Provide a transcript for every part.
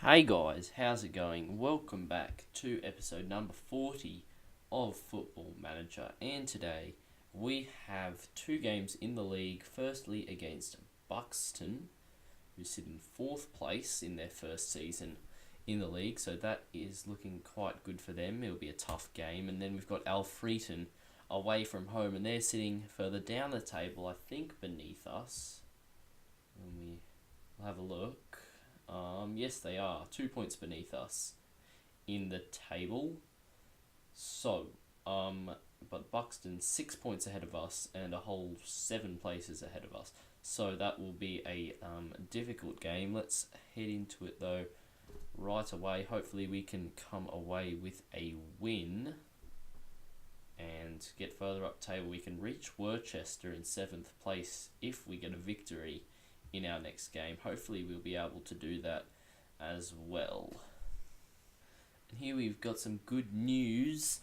Hey guys, how's it going? Welcome back to episode number 40 of Football Manager, and today we have two games in the league. Firstly against Buxton, who sit in 4th place in their first season in the league, so that is looking quite good for them. It'll be a tough game. And then we've got Alfreton away from home, and they're sitting further down the table, I think beneath us. And we'll have a look. Yes, they are 2 points beneath us in the table. So, but Buxton 6 points ahead of us and a whole 7 places ahead of us. So that will be a difficult game. Let's head into it though right away. Hopefully we can come away with a win and get further up table. We can reach Worcester in 7th place if we get a victory in our next game. Hopefully we'll be able to do that as well. And here we've got some good news.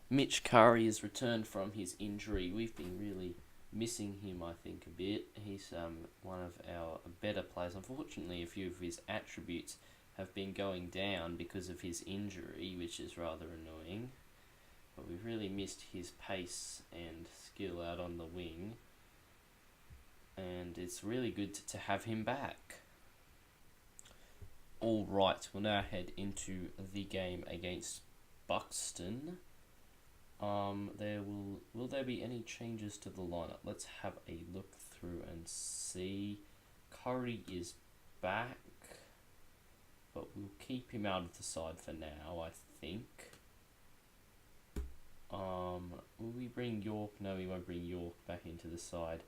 Mitch Curry has returned from his injury. We've been really missing him, I think, a bit. He's one of our better players. Unfortunately, a few of his attributes have been going down because of his injury, which is rather annoying. But we've really missed his pace and skill out on the wing. And it's really good to have him back. Alright, we'll now head into the game against Buxton. Will there be any changes to the lineup? Let's have a look through and see. Curry is back, but we'll keep him out of the side for now, I think. Will we bring York? No, we won't bring York back into the side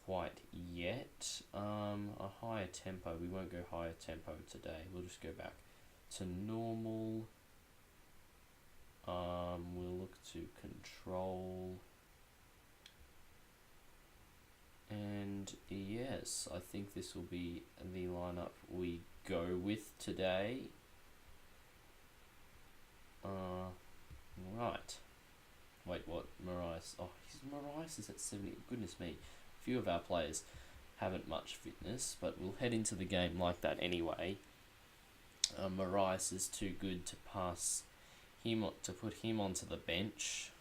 quite yet. A higher tempo. We won't go higher tempo today. We'll just go back to normal. We'll look to control. And yes, I think this will be the lineup we go with today. Right. Wait, what? Marias. Oh, Marias is at 70. Goodness me. Few of our players haven't much fitness, but we'll head into the game like that anyway. Marias is too good to pass him, to put him onto the bench.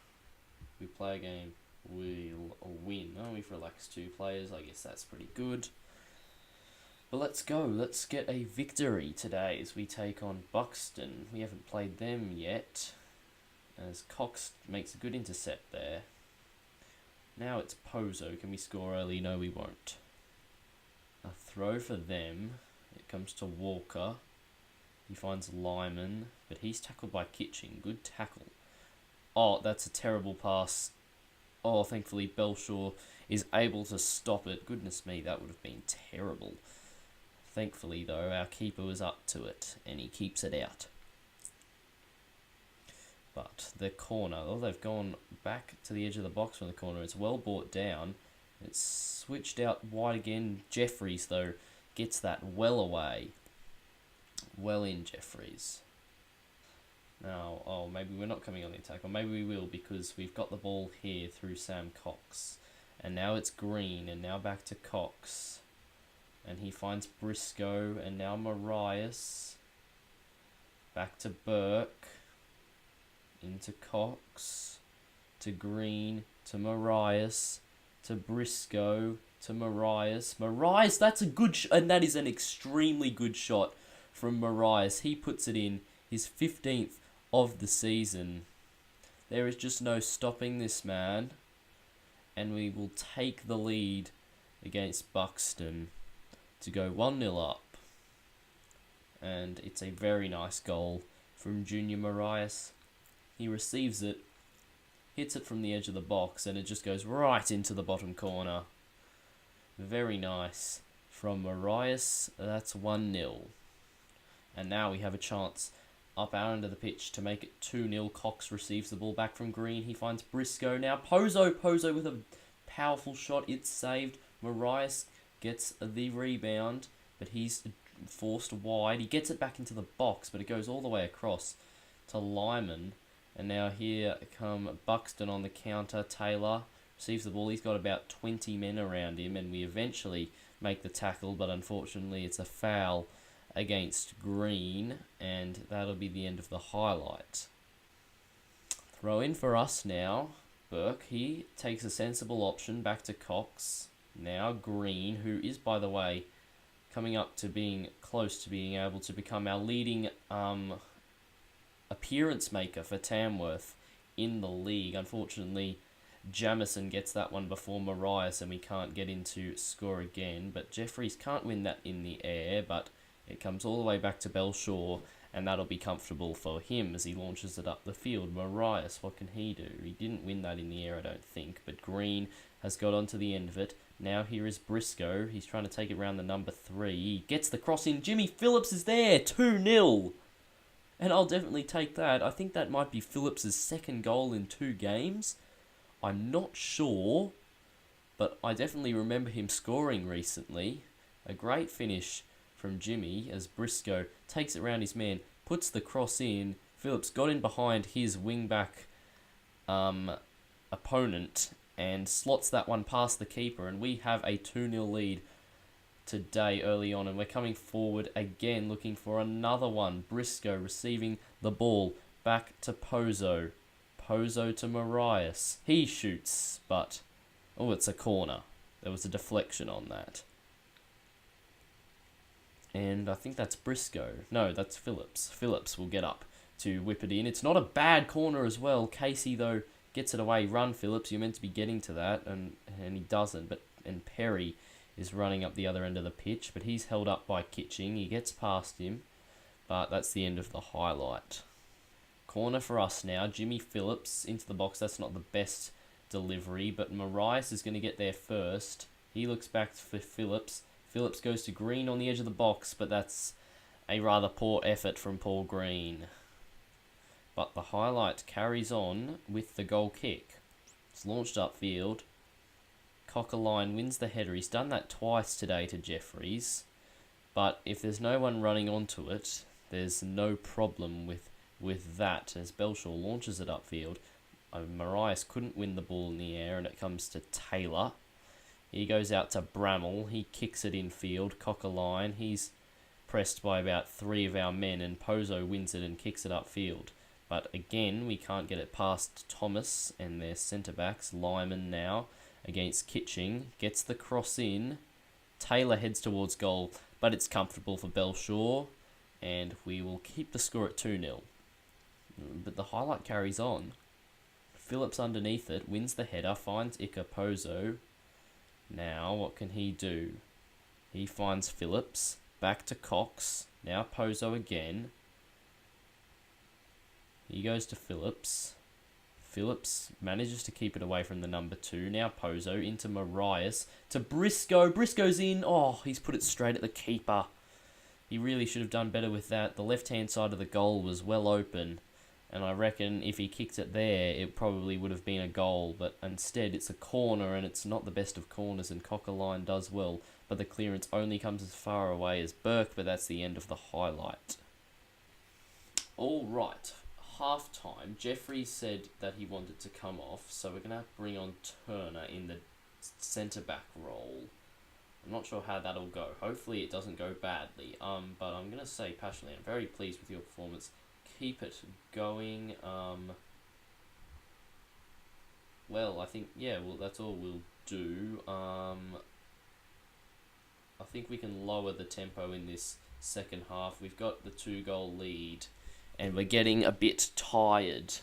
We play a game, we'll win. Oh, we've relaxed 2 players. I guess that's pretty good. But let's go. Let's get a victory today as we take on Buxton. We haven't played them yet, as Cox makes a good intercept there. Now it's Pozo. Can we score early? No, we won't. A throw for them. It comes to Walker. He finds Lyman, but he's tackled by Kitching. Good tackle. Oh, that's a terrible pass. Oh, thankfully Belshaw is able to stop it. Goodness me, that would have been terrible. Thankfully, though, our keeper was up to it, and he keeps it out. But the corner, they've gone back to the edge of the box from the corner. It's well brought down. It's switched out wide again. Jeffries, though, gets that well away. Well in, Jeffries. Now, maybe we're not coming on the attack, or maybe we will because we've got the ball here through Sam Cox. And now it's Green, and now back to Cox. And he finds Briscoe, and now Marias. Back to Burke. Into Cox, to Green, to Marias, to Briscoe, to Marias. Marias, that's a good and that is an extremely good shot from Marias. He puts it in, his 15th of the season. There is just no stopping this man. And we will take the lead against Buxton to go 1-0 up. And it's a very nice goal from Junior Marias. He receives it, hits it from the edge of the box, and it just goes right into the bottom corner. Very nice from Marias. That's 1-0. And now we have a chance up our end of the pitch to make it 2-0. Cox receives the ball back from Green. He finds Briscoe. Now Pozo with a powerful shot. It's saved. Marias gets the rebound, but he's forced wide. He gets it back into the box, but it goes all the way across to Lyman. And now here come Buxton on the counter. Taylor receives the ball. He's got about 20 men around him, and we eventually make the tackle, but unfortunately it's a foul against Green, and that'll be the end of the highlight. Throw in for us now. Burke, he takes a sensible option back to Cox. Now Green, who is, by the way, coming up to being close to being able to become our leading appearance maker for Tamworth in the league. Unfortunately, Jamison gets that one before Marias, and we can't get into score again. But Jeffries can't win that in the air, but it comes all the way back to Belshaw, and that'll be comfortable for him as he launches it up the field. Marias, what can he do? He didn't win that in the air, I don't think, but Green has got onto the end of it. Now here is Briscoe. He's trying to take it round the number 3. He gets the cross in. Jimmy Phillips is there. 2-0. And I'll definitely take that. I think that might be Phillips' second goal in 2 games. I'm not sure, but I definitely remember him scoring recently. A great finish from Jimmy as Briscoe takes it round his man, puts the cross in. Phillips got in behind his wing-back opponent and slots that one past the keeper, and we have a 2-0 lead today early on, and we're coming forward again looking for another one. Briscoe receiving the ball back to Pozo. Pozo to Marias. He shoots, but oh, it's a corner. There was a deflection on that. And I think that's Briscoe. No, that's Phillips. Phillips will get up to whip it in. It's not a bad corner as well. Casey, though, gets it away. Run, Phillips. You're meant to be getting to that, and he doesn't. And Perry is running up the other end of the pitch, but he's held up by Kitching. He gets past him, but that's the end of the highlight. Corner for us now. Jimmy Phillips into the box. That's not the best delivery, but Marias is going to get there first. He looks back for Phillips. Phillips goes to Green on the edge of the box, but that's a rather poor effort from Paul Green. But the highlight carries on with the goal kick. It's launched upfield. Cockerline wins the header. He's done that twice today to Jeffries. But if there's no one running onto it, there's no problem with that as Belshaw launches it upfield. Marias couldn't win the ball in the air, and it comes to Taylor. He goes out to Bramall. He kicks it infield. Cockerline. He's pressed by about 3 of our men, and Pozo wins it and kicks it upfield. But again, we can't get it past Thomas and their centre-backs. Lyman now against Kitching. Gets the cross in. Taylor heads towards goal, but it's comfortable for Belshaw, and we will keep the score at 2-0. But the highlight carries on. Phillips underneath it, wins the header, finds Ika Pozo. Now, what can he do? He finds Phillips, back to Cox, now Pozo again. He goes to Phillips. Phillips manages to keep it away from the number 2. Now Pozo into Marias to Briscoe. Briscoe's in. Oh, he's put it straight at the keeper. He really should have done better with that. The left-hand side of the goal was well open, and I reckon if he kicked it there, it probably would have been a goal. But instead, it's a corner, and it's not the best of corners, and Cockerline does well. But the clearance only comes as far away as Burke, but that's the end of the highlight. All right. Half-time, Jeffries said that he wanted to come off, so we're going to have to bring on Turner in the centre-back role. I'm not sure how that'll go. Hopefully it doesn't go badly. But I'm going to say passionately, I'm very pleased with your performance. Keep it going. Well, I think, yeah, well, that's all we'll do. I think we can lower the tempo in this second half. We've got the 2-goal lead, and we're getting a bit tired.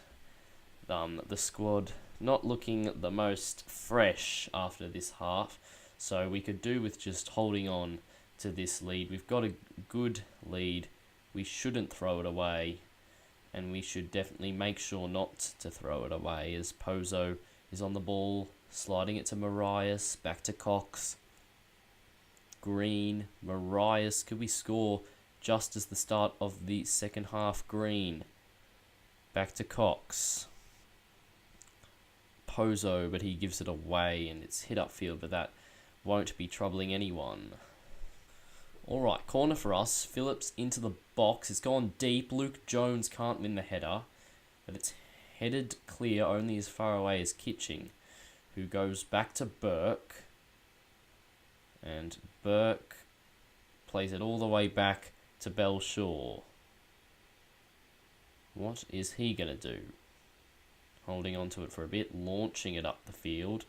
The squad not looking the most fresh after this half, so we could do with just holding on to this lead. We've got a good lead. We shouldn't throw it away, and we should definitely make sure not to throw it away as Pozo is on the ball, sliding it to Marias, back to Cox. Green, Marias, could we score just as the start of the second half? Green, back to Cox. Pozo, but he gives it away and it's hit upfield, but that won't be troubling anyone. Alright, corner for us. Phillips into the box. It's gone deep. Luke Jones can't win the header, but it's headed clear only as far away as Kitching, who goes back to Burke. And Burke plays it all the way back to Belshaw. What is he going to do? Holding on to it for a bit, launching it up the field.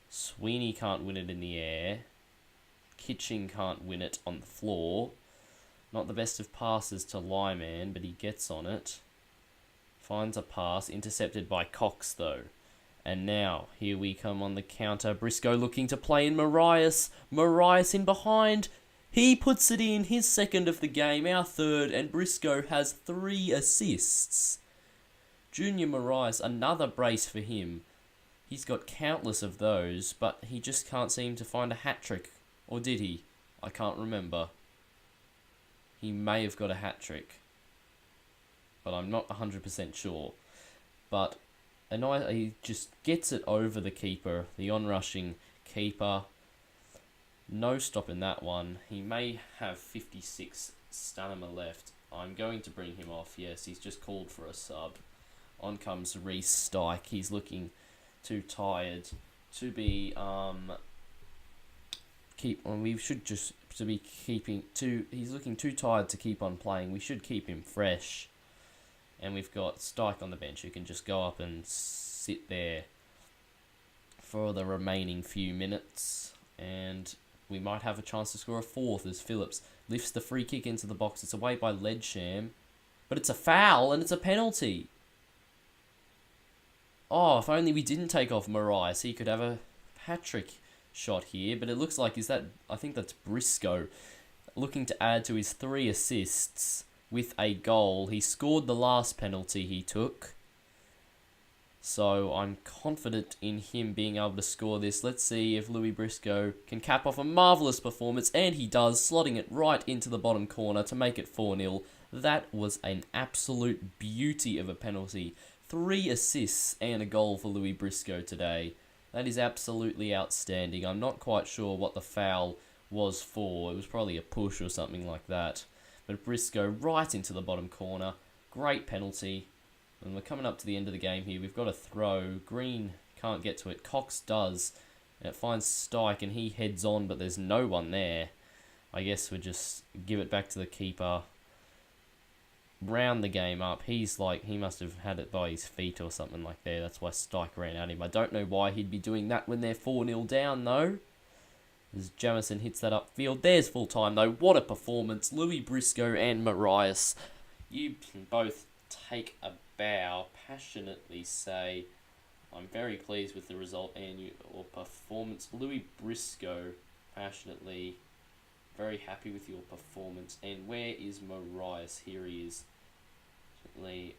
Sweeney can't win it in the air. Kitching can't win it on the floor. Not the best of passes to Lyman, but he gets on it. Finds a pass, intercepted by Cox though. And now, here we come on the counter. Briscoe looking to play in Marias. Marias in behind. He puts it in, his second of the game, our third, and Briscoe has 3 assists. Junior Marias, another brace for him. He's got countless of those, but he just can't seem to find a hat-trick. Or did he? I can't remember. He may have got a hat-trick, but I'm not 100% sure. But he just gets it over the keeper, the on-rushing keeper. No stopping that one. He may have 56 stamina left. I'm going to bring him off. Yes, he's just called for a sub. On comes Reece Stike. He's looking too tired to be he's looking too tired to keep on playing. We should keep him fresh. And we've got Stike on the bench who can just go up and sit there for the remaining few minutes. And we might have a chance to score a fourth as Phillips lifts the free kick into the box. It's away by Ledsham. But it's a foul and it's a penalty. Oh, if only we didn't take off Marias. He could have a hat-trick shot here. But it looks like, I think that's Briscoe looking to add to his 3 assists with a goal. He scored the last penalty he took. So I'm confident in him being able to score this. Let's see if Louis Briscoe can cap off a marvellous performance. And he does, slotting it right into the bottom corner to make it 4-0. That was an absolute beauty of a penalty. 3 assists and a goal for Louis Briscoe today. That is absolutely outstanding. I'm not quite sure what the foul was for. It was probably a push or something like that. But Briscoe right into the bottom corner. Great penalty. And we're coming up to the end of the game here. We've got a throw. Green can't get to it. Cox does. And it finds Stike and he heads on, but there's no one there. I guess we'll just give it back to the keeper. Round the game up. He must have had it by his feet or something like that. That's why Stike ran at him. I don't know why he'd be doing that when they're 4-0 down, though. As Jamison hits that upfield. There's full time, though. What a performance. Louis Briscoe and Marias. You can both take a bow, passionately say, I'm very pleased with the result and your performance. Louis Briscoe, passionately, very happy with your performance. And where is Marias? Here he is. Certainly,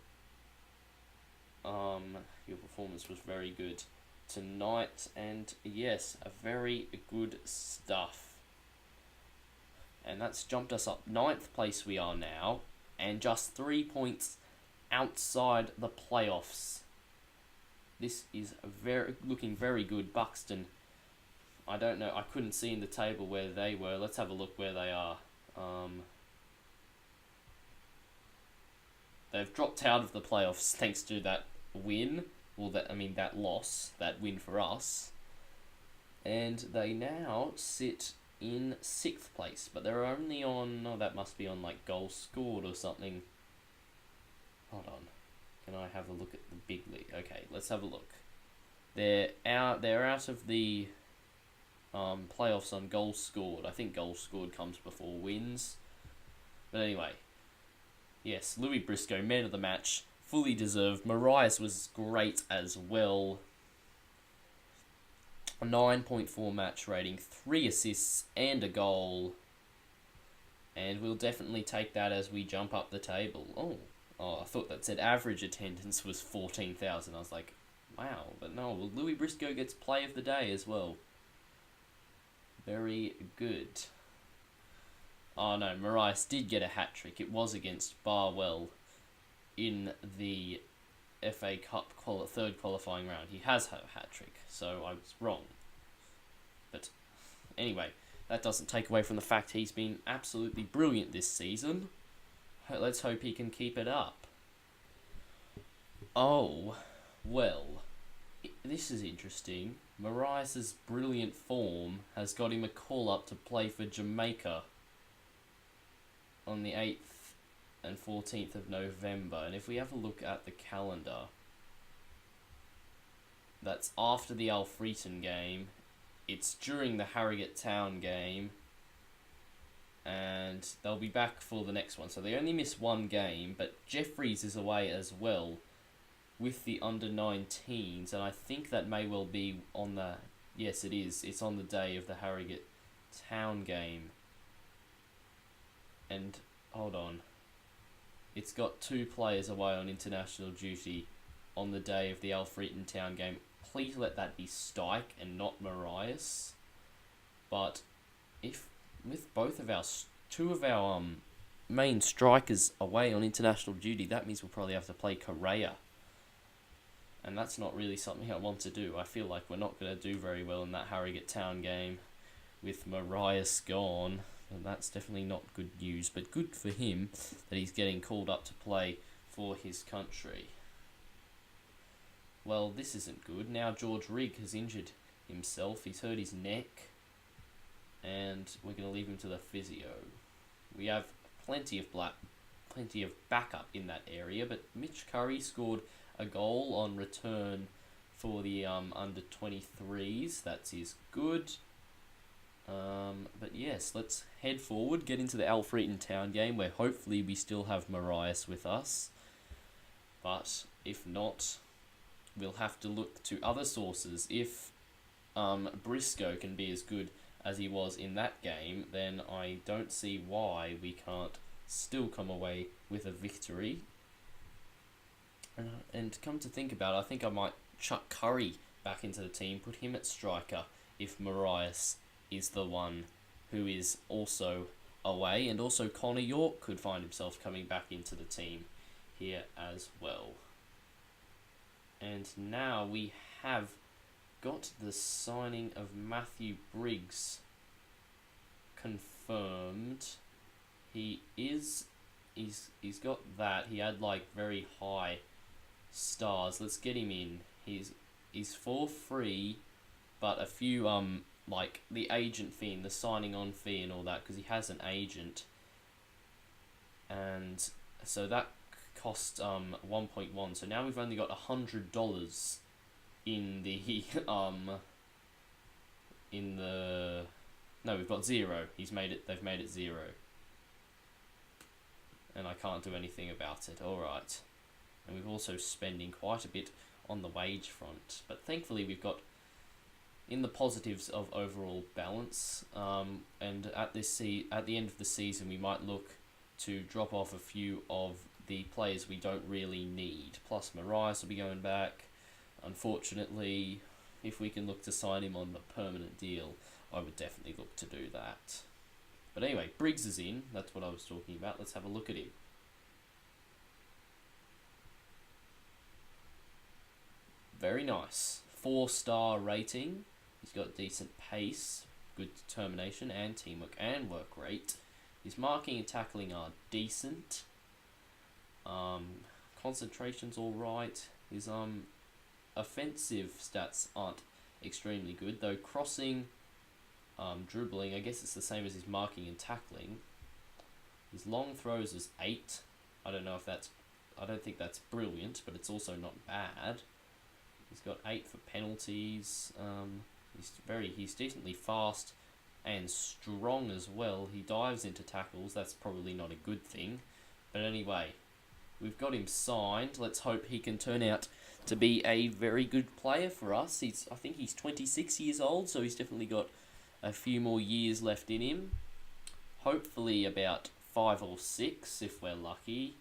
your performance was very good tonight, and yes, a very good stuff. And that's jumped us up 9th place we are now, and just 3 points outside the playoffs. This is looking very good. Buxton, I don't know, I couldn't see in the table where they were. Let's have a look where they are. They've dropped out of the playoffs thanks to that win. Well, that loss, that win for us. And they now sit in 6th place, but they're only on, that must be on like goals scored or something. Hold on. Can I have a look at the big league? Okay, let's have a look. They're out of the playoffs on goals scored. I think goals scored comes before wins. But anyway, yes, Louis Briscoe, man of the match, fully deserved. Marias was great as well. A 9.4 match rating, 3 assists and a goal. And we'll definitely take that as we jump up the table. Oh, I thought that said average attendance was 14,000. I was like, wow. But no, well, Louis Briscoe gets play of the day as well. Very good. Oh no, Marias did get a hat-trick. It was against Barwell in the FA Cup third qualifying round. He has had a hat-trick, so I was wrong. But anyway, that doesn't take away from the fact he's been absolutely brilliant this season. Let's hope he can keep it up. Oh, well, this is interesting. Marias' brilliant form has got him a call-up to play for Jamaica. on the 8th and 14th of November. And if we have a look at the calendar, that's after the Alfreton game. It's during the Harrogate Town game. And they'll be back for the next one. So they only miss one game, but Jeffries is away as well with the under-19s. And I think that may well be on the... Yes, it is. It's on the day of the Harrogate Town game. And, hold on. It's got 2 players away on international duty on the day of the Alfreton Town game. Please let that be Stike and not Marias. But if with both of our 2 of our main strikers away on international duty, that means we'll probably have to play Correa. And that's not really something I want to do. I feel like we're not going to do very well in that Harrogate Town game with Marias gone. And that's definitely not good news, but good for him that he's getting called up to play for his country. Well, this isn't good. Now George Rigg has injured himself. He's hurt his neck. And we're going to leave him to the physio. We have plenty of backup in that area, but Mitch Curry scored a goal on return for the under-23s. That's his good. But yes, let's head forward, get into the Alfreton Town game, where hopefully we still have Marias with us. But if not, we'll have to look to other sources. If Briscoe can be as good as he was in that game, then I don't see why we can't still come away with a victory. And come to think about it, I think I might chuck Curry back into the team, put him at striker if Marias is the one who is also away, and also Connor York could find himself coming back into the team here as well. And now we have got the signing of Matthew Briggs confirmed. He's got that. He had like very high stars. Let's get him in. He's for free, but a few like the agent fee and the signing on fee and all that, because he has an agent, and so that cost 1.1. So now we've only got $100 in the no, we've got 0. They've made it 0, and I can't do anything about it. All right. And we're also spending quite a bit on the wage front, but thankfully we've got in the positives of overall balance. And at the end of the season, we might look to drop off a few of the players we don't really need. Plus, Marias will be going back. Unfortunately, if we can look to sign him on a permanent deal, I would definitely look to do that. But anyway, Briggs is in. That's what I was talking about. Let's have a look at him. Very nice. 4-star rating. He's got decent pace, good determination and teamwork and work rate. His marking and tackling are decent. Concentration's alright. His offensive stats aren't extremely good, though crossing, dribbling, I guess it's the same as his marking and tackling. His long throws is 8. I don't think that's brilliant, but it's also not bad. He's got 8 for penalties. He's decently fast and strong as well. He dives into tackles. That's probably not a good thing. But anyway, we've got him signed. Let's hope he can turn out to be a very good player for us. I think he's 26 years old, so he's definitely got a few more years left in him. Hopefully about 5 or 6 if we're lucky.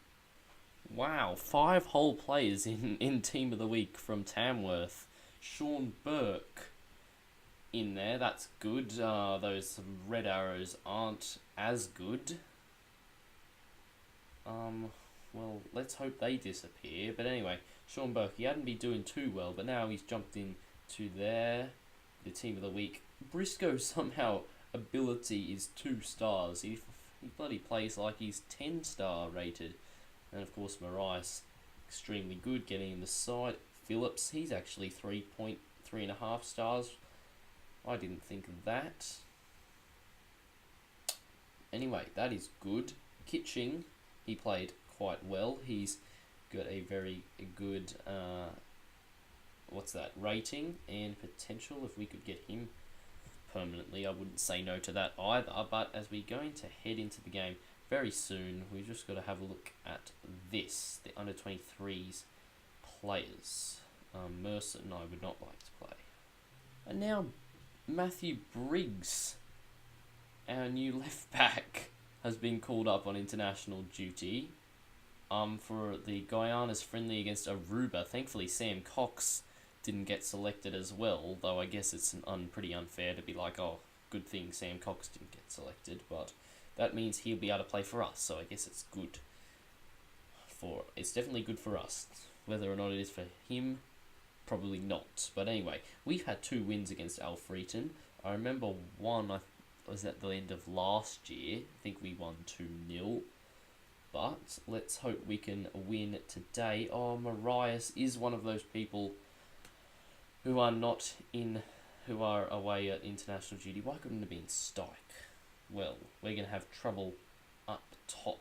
Wow, 5 whole players in Team of the Week from Tamworth. Sean Burke in there, that's good. Those red arrows aren't as good. Well, let's hope they disappear. But anyway, Sean Burke, he hadn't been doing too well, but now he's jumped into there. The Team of the Week. Briscoe somehow ability is 2 stars. He bloody plays like he's 10-star rated. And of course, Marias, extremely good, getting in the side. Phillips, he's actually 3.5 stars. I didn't think of that. Anyway, that is good. Kitching, he played quite well. He's got a very good rating and potential. If we could get him permanently, I wouldn't say no to that either. But as we're going to head into the game very soon, we've just got to have a look at this. The under 23s players. Mercer and I would not like to play. And now Matthew Briggs, our new left back, has been called up on international duty for the Guyana's friendly against Aruba. Thankfully, Sam Cox didn't get selected as well, though I guess it's pretty unfair to be like, oh, good thing Sam Cox didn't get selected, but that means he'll be able to play for us, so I guess it's good. It's definitely good for us. Whether or not it is for him, probably not. But anyway, we've had 2 wins against Alfreton. I remember one was at the end of last year. I think we won 2-0. But let's hope we can win today. Oh, Marias is one of those people who are away at international duty. Why couldn't it have been Stike? Well, we're going to have trouble up top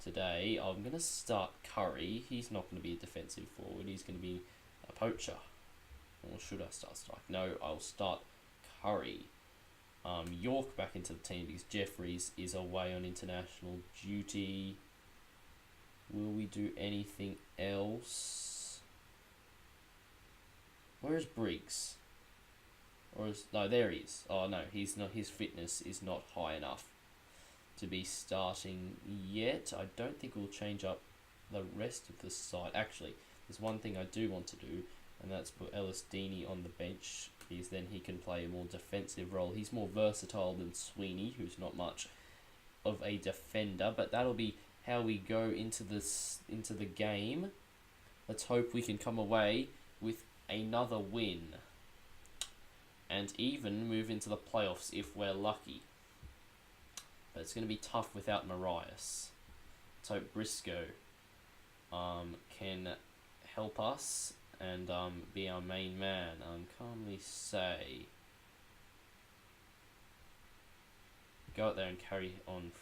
today. I'm going to start Curry. He's not going to be a defensive forward. He's going to be a poacher. Or should I start Stike? No, I'll start Curry. York back into the team because Jeffries is away on international duty. Will we do anything else? Where is Briggs? No, there he is. Oh no, he's not. His fitness is not high enough to be starting yet. I don't think we'll change up the rest of the side. Actually, there's one thing I do want to do, and that's put Ellis Deeney on the bench, because then he can play a more defensive role. He's more versatile than Sweeney, who's not much of a defender, but that'll be how we go into the game. Let's hope we can come away with another win and even move into the playoffs if we're lucky. But it's going to be tough without Marias. Let's hope Briscoe can help us and be our main man. Calmly say, go out there and carry on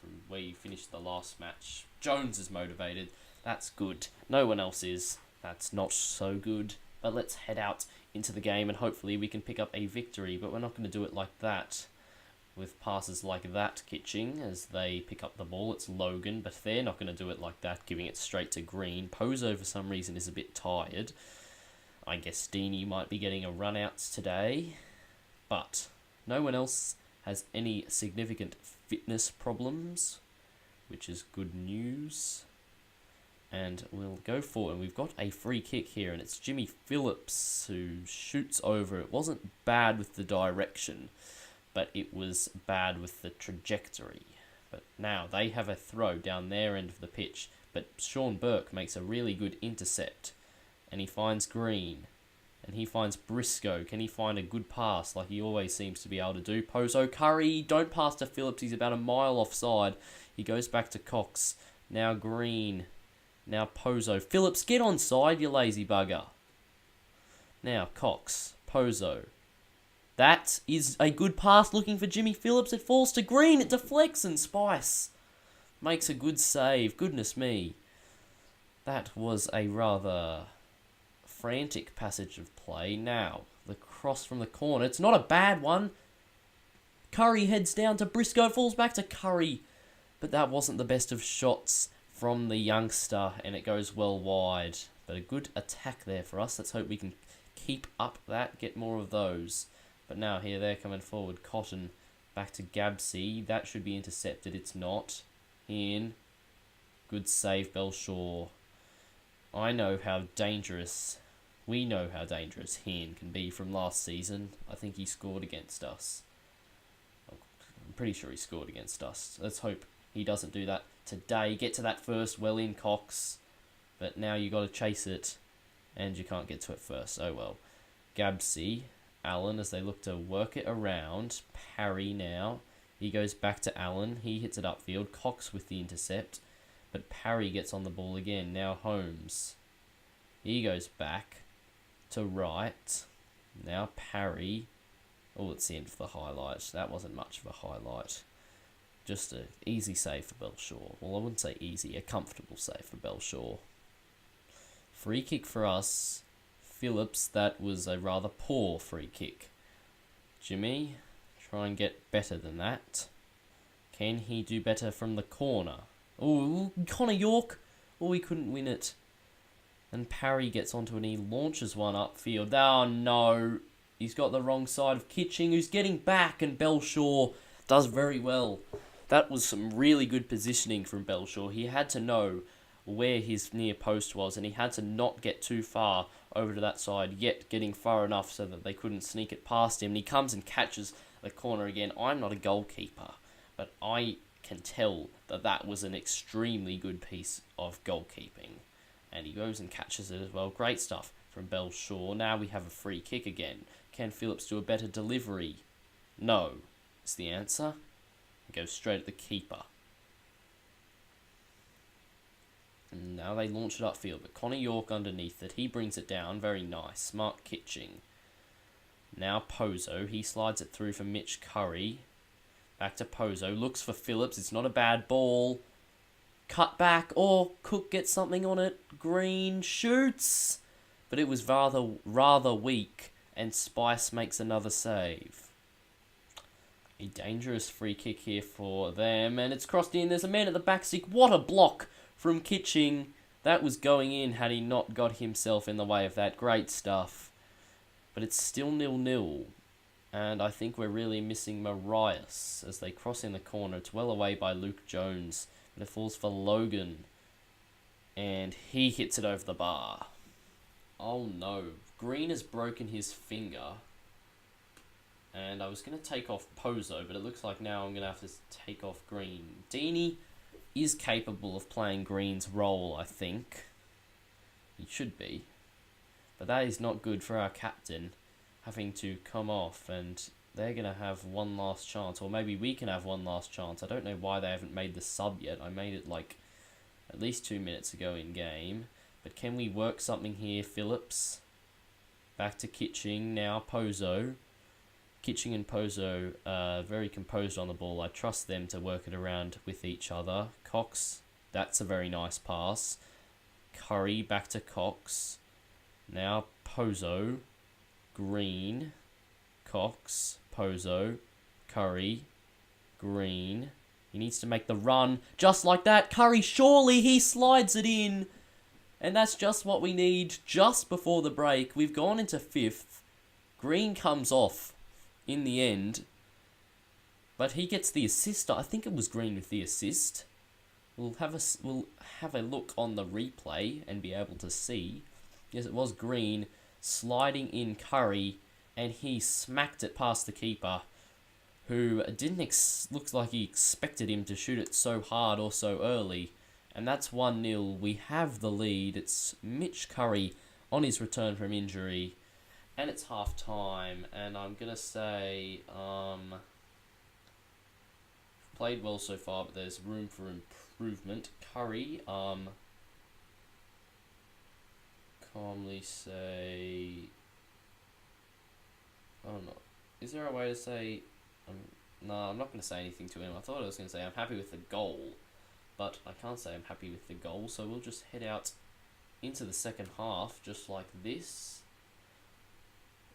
from where you finished the last match. Jones is motivated. That's good. No one else is. That's not so good. But let's head out into the game and hopefully we can pick up a victory. But we're not going to do it like that, with passes like that, Kitching, as they pick up the ball. It's Logan, but they're not going to do it like that, giving it straight to Green. Pozo, for some reason, is a bit tired. I guess Deeney might be getting a run-outs today. But no one else has any significant fitness problems, which is good news. And we'll go forward, and we've got a free kick here, and it's Jimmy Phillips who shoots over. It wasn't bad with the direction, but it was bad with the trajectory. But now they have a throw down their end of the pitch, but Sean Burke makes a really good intercept, and he finds Green, and he finds Briscoe. Can he find a good pass like he always seems to be able to do? Pozo, Curry, don't pass to Phillips, he's about a mile offside. He goes back to Cox, now Green, now Pozo. Phillips, get onside, you lazy bugger. Now Cox, Pozo. That is a good pass looking for Jimmy Phillips. It falls to Green. It deflects and Spice makes a good save. Goodness me. That was a rather frantic passage of play. Now, the cross from the corner. It's not a bad one. Curry heads down to Briscoe. Falls back to Curry. But that wasn't the best of shots from the youngster. And it goes well wide. But a good attack there for us. Let's hope we can keep up that. Get more of those. But now here they're coming forward. Cotton back to Gabsy. That should be intercepted. It's not. In. Good save, Belshaw. I know how dangerous. We know how dangerous Hien can be from last season. I think he scored against us. I'm pretty sure he scored against us. Let's hope he doesn't do that today. Get to that first. Well in, Cox. But now you got to chase it. And you can't get to it first. Oh well. Gabsy. Allen as they look to work it around. Parry now. He goes back to Allen. He hits it upfield. Cox with the intercept. But Parry gets on the ball again. Now Holmes. He goes back to right. Now Parry. Oh, it's the end of the highlight. That wasn't much of a highlight. Just an easy save for Belshaw. Well, I wouldn't say easy, a comfortable save for Belshaw. Free kick for us. Phillips, that was a rather poor free kick. Jimmy, try and get better than that. Can he do better from the corner? Oh, Connor York. Oh, he couldn't win it. And Parry gets onto it and he launches one upfield. Oh, no. He's got the wrong side of Kitching, who's getting back, and Belshaw does very well. That was some really good positioning from Belshaw. He had to know where his near post was, and he had to not get too far over to that side, yet getting far enough so that they couldn't sneak it past him. And he comes and catches the corner again. I'm not a goalkeeper, but I can tell that that was an extremely good piece of goalkeeping. And he goes and catches it as well. Great stuff from Belshaw. Now we have a free kick again. Can Phillips do a better delivery? No, is the answer. It goes straight at the keeper. And now they launch it upfield, but Connor York underneath it. He brings it down. Very nice. Smart Kitching. Now Pozo. He slides it through for Mitch Curry. Back to Pozo. Looks for Phillips. It's not a bad ball. Cut back. Or Cook gets something on it. Green shoots. But it was rather weak. And Spice makes another save. A dangerous free kick here for them. And it's crossed in. There's a man at the back stick. What a block from Kitching. That was going in had he not got himself in the way of that. Great stuff. But it's still 0-0. And I think we're really missing Marias as they cross in the corner. It's well away by Luke Jones. But it falls for Logan. And he hits it over the bar. Oh no. Green has broken his finger. And I was going to take off Pozo, but it looks like now I'm going to have to take off Green. Deeney is capable of playing Green's role, I think. He should be. But that is not good for our captain, having to come off, and they're going to have one last chance. Or maybe we can have one last chance. I don't know why they haven't made the sub yet. I made it like at least 2 minutes ago in game. But can we work something here, Phillips? Back to Kitching, now Pozo. Kitching and Pozo are very composed on the ball. I trust them to work it around with each other. Cox, that's a very nice pass. Curry, back to Cox. Now Pozo. Green. Cox. Pozo. Curry. Green. He needs to make the run. Just like that. Curry, surely he slides it in. And that's just what we need just before the break. We've gone into 5th. Green comes off in the end. But he gets the assist. I think it was Green with the assist. We'll have a look on the replay and be able to see. Yes, it was Green sliding in Curry, and he smacked it past the keeper, who looks like he expected him to shoot it so hard or so early. And that's 1-0. We have the lead. It's Mitch Curry on his return from injury. And it's half time. And I'm going to say, played well so far, but there's room for improvement. Curry, calmly say, I don't know. Is there a way to say, no, I'm not going to say anything to him. I thought I was going to say I'm happy with the goal. But I can't say I'm happy with the goal, so we'll just head out into the second half, just like this.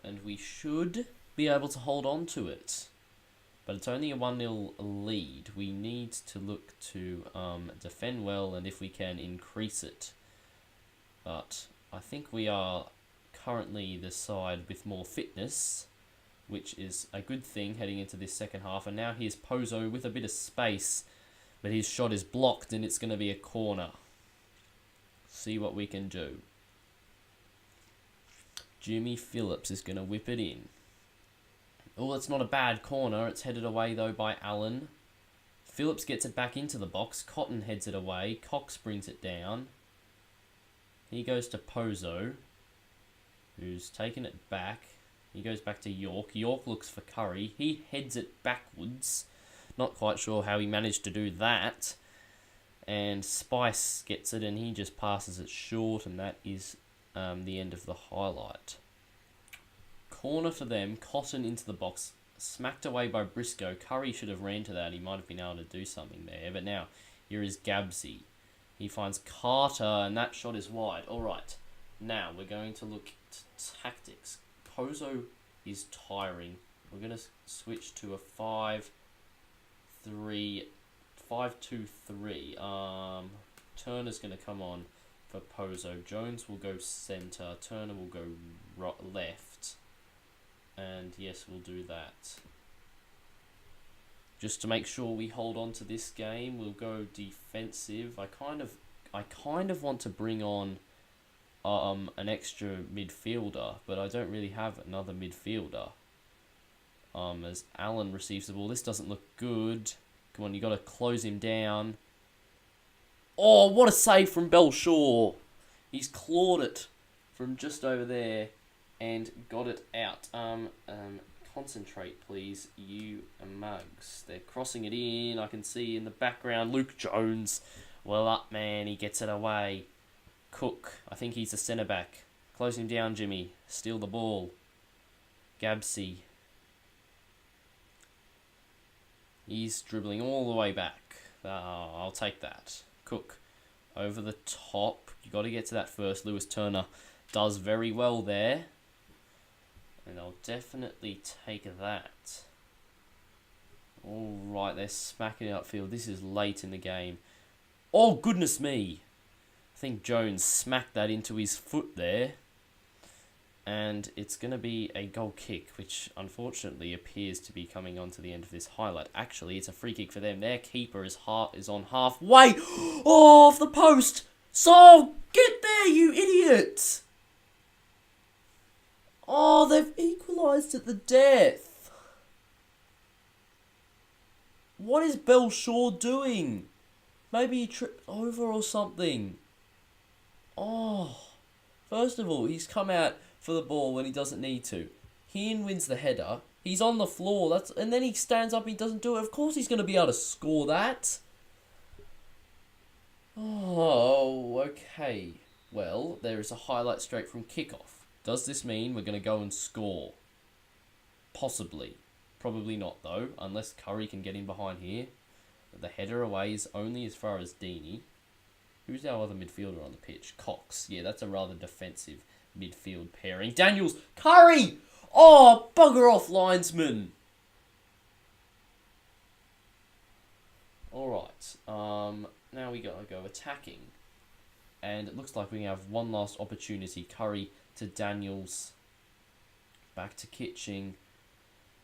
And we should be able to hold on to it. But it's only a 1-0 lead. We need to look to defend well, and if we can, increase it. But I think we are currently the side with more fitness, which is a good thing heading into this second half. And now here's Pozo with a bit of space. But his shot is blocked and it's going to be a corner. See what we can do. Jimmy Phillips is going to whip it in. Oh, it's not a bad corner. It's headed away though by Allen. Phillips gets it back into the box. Cotton heads it away. Cox brings it down. He goes to Pozo, who's taken it back. He goes back to York. York looks for Curry. He heads it backwards. Not quite sure how he managed to do that. And Spice gets it and he just passes it short, and that is the end of the highlight. Corner for them. Cotton into the box. smacked away by Briscoe. Curry should have ran to that. He might have been able to do something there. But now, here is Gabsy. He finds Carter, and that shot is wide. Alright, now we're going to look at tactics. Pozo is tiring. We're going to switch to a 5-2-3. Turner's going to come on for Pozo. Jones will go centre. Turner will go left. And yes, we'll do that. Just to make sure we hold on to this game, we'll go defensive. I kind of want to bring on an extra midfielder, but I don't really have another midfielder. As Allen receives the ball, this doesn't look good. Come on, you got to close him down. Oh, what a save from Belshaw! He's clawed it from just over there and got it out. Concentrate, please, you mugs. They're crossing it in. I can see in the background Luke Jones. Well up, man. He gets it away. Cook. I think he's the centre back. Close him down, Jimmy. Steal the ball. Gabsy. He's dribbling all the way back. I'll take that. Cook. Over the top. You got to get to that first. Lewis Turner does very well there. And I'll definitely take that. Alright, they're smacking it upfield. This is late in the game. Oh, goodness me. I think Jones smacked that into his foot there. And it's going to be a goal kick, which unfortunately appears to be coming on to the end of this highlight. Actually, it's a free kick for them. Their keeper is on halfway. Oh, off the post. So, get there, you idiot. Oh, they've equalised at the death. What is Belshaw doing? Maybe he tripped over or something. Oh. First of all, he's come out for the ball when he doesn't need to. Hearn wins the header. He's on the floor. And then he stands up and he doesn't do it. Of course he's going to be able to score that. Oh, okay. Well, there is a highlight straight from kickoff. Does this mean we're going to go and score? Possibly. Probably not, though, unless Curry can get in behind here. The header away is only as far as Deeney. Who's our other midfielder on the pitch? Cox. Yeah, that's a rather defensive midfield pairing. Daniels. Curry! Oh, bugger off, linesman. Alright. Now we gotta go attacking. And it looks like we have one last opportunity. Curry to Daniels. Back to Kitching.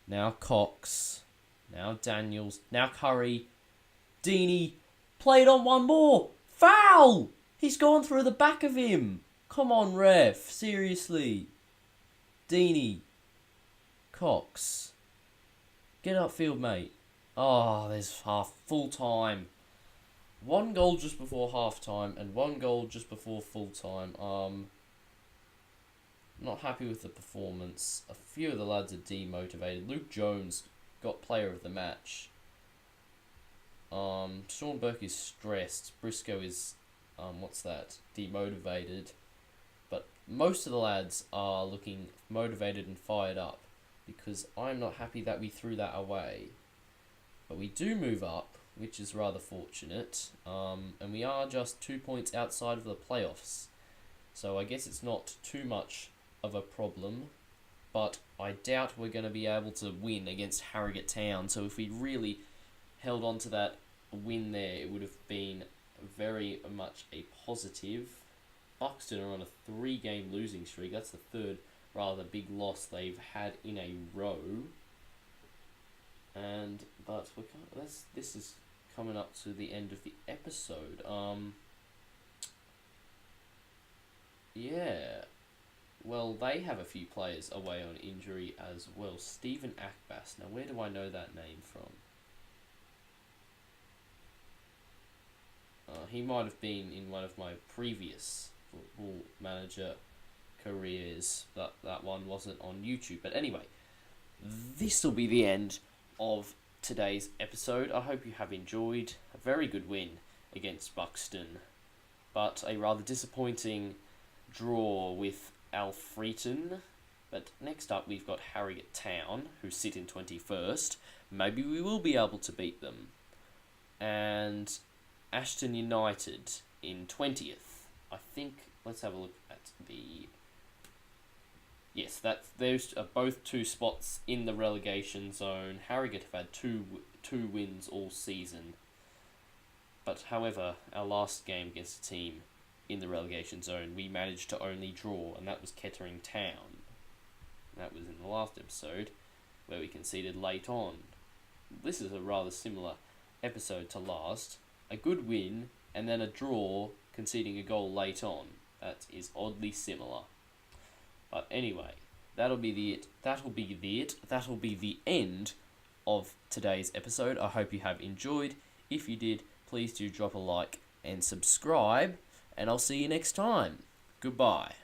Now Cox. Now Daniels. Now Curry. Deeney. Played on one more. Foul! He's gone through the back of him. Come on, ref. Seriously. Deeney. Cox. Get upfield, mate. Oh, there's half full time. One goal just before half time and one goal just before full time. Not happy with the performance. A few of the lads are demotivated. Luke Jones got player of the match. Sean Burke is stressed. Briscoe is, demotivated. But most of the lads are looking motivated and fired up because I'm not happy that we threw that away. But we do move up, which is rather fortunate. And we are just 2 points outside of the playoffs. So I guess it's not too much of a problem. But I doubt we're going to be able to win against Harrogate Town. So if we really held on to that win there, it would have been very much a positive. Buxton are on a 3-game losing streak. That's the third rather big loss they've had in a row. But this is coming up to the end of the episode. Yeah. Well, they have a few players away on injury as well. Stephen Akbas. Now, where do I know that name from? He might have been in one of my previous Football Manager careers. That one wasn't on YouTube. But anyway, this will be the end of today's episode. I hope you have enjoyed. A very good win against Buxton, but a rather disappointing draw with Alfreton. But next up, we've got Harrogate Town, who sit in 21st. Maybe we will be able to beat them. And Ashton United in 20th. I think, let's have a look at the... Yes, those are both two spots in the relegation zone. Harrogate have had two wins all season. But however, our last game against a team in the relegation zone, we managed to only draw, and that was Kettering Town. That was in the last episode, where we conceded late on. This is a rather similar episode to last. A good win, and then a draw, conceding a goal late on. That is oddly similar. But anyway, that'll be the end of today's episode. I hope you have enjoyed. If you did, please do drop a like and subscribe, and I'll see you next time. Goodbye.